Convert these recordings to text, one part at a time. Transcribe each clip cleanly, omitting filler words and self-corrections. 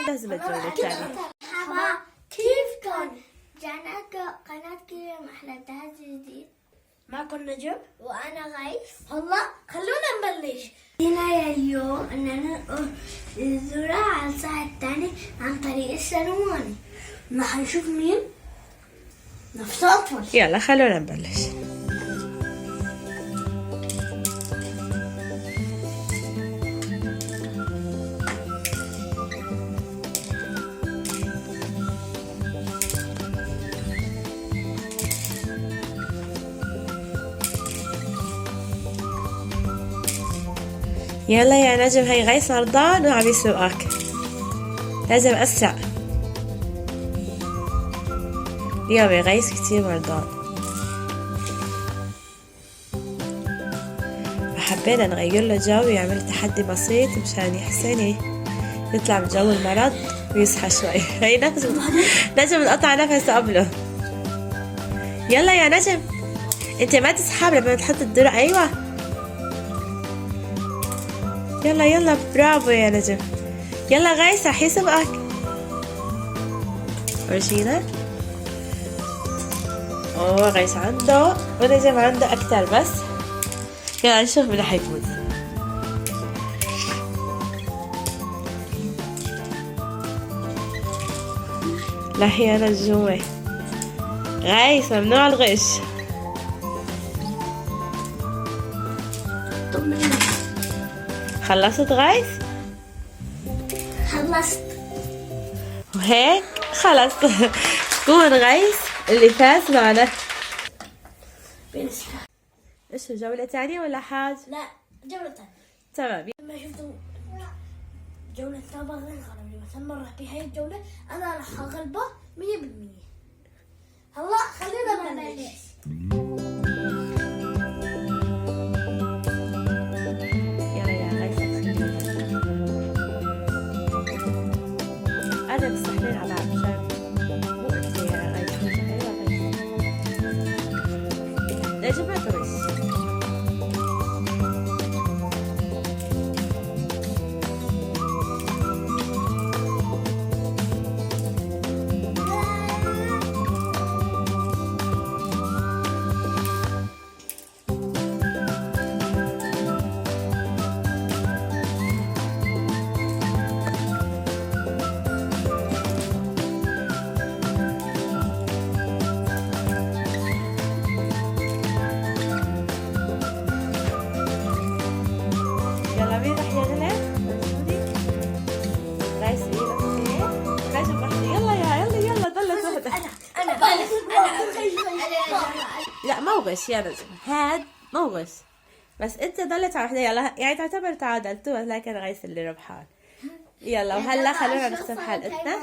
لازم الجولة الثانية. مرحبا، كيفكن؟ جانا قناة كذا محلتها جديد. معكم نجم وأنا غيث. والله خلونا نبلش. هنا اليوم أننا نزور على الساعة الثانية عن طريق السلواني. راح نشوف مين نفس أطول. يلا خلونا نبلش. يلا يا نجم، هي غيث مرضان وعم يسوقك، لازم أسرع. اليوم يا غيث كتير مرضان، فحبينا نغير له جو ويعمل تحدي بسيط مشان يحسن يطلع من جو المرض ويصحى شوي. هي نجم انقطع نفسه قبله. يلا يا نجم، انت ما تسحب لما تحط الدرع. ايوه يلا يلا، برافو يا نجم. يلا غيث رح يسبقك. ورجينا. اوه غيث عنده ونجم عنده اكتر، بس يلا نشوف مين رح يفوز. لا يا نجومة، غيث ممنوع الغش. خلصت غيث؟ خلصت. وهيك خلص تكون غيث اللي فاز معنا. ايش جولة ثانية ولا حاج؟ لا، جولة ثانية. تمام. لما شفتوا جولة سابقة غير غلبني، مثلا مرة بهاي الجولة أنا راح أغلبه 100%. هلا خلينا نبلش. يلا يا غيث أنا مستحيل على عشان مو أنت يا غيث. يا غيث نجم ما تغش. مين رح يغلب؟ غيث ايه نجم رح. يلا يلا ضلت وحدة. لا ما غش يا نجم، هاد ما غش، بس انت ضلت على وحدة. يلا يعني تعتبر تعادلتوا، لكن غيث اللي ربحان. يلا وهلا خلونا نختم حلقتنا.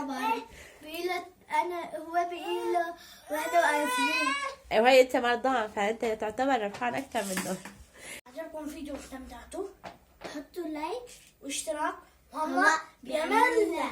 هو بيقول له 21. وهي انت مرضان، فانت تعتبر ربحان اكثر منه. عجبكم الفيديو واستمتعتوا؟ حطوا لايك واشتراك. والله بأمان الله.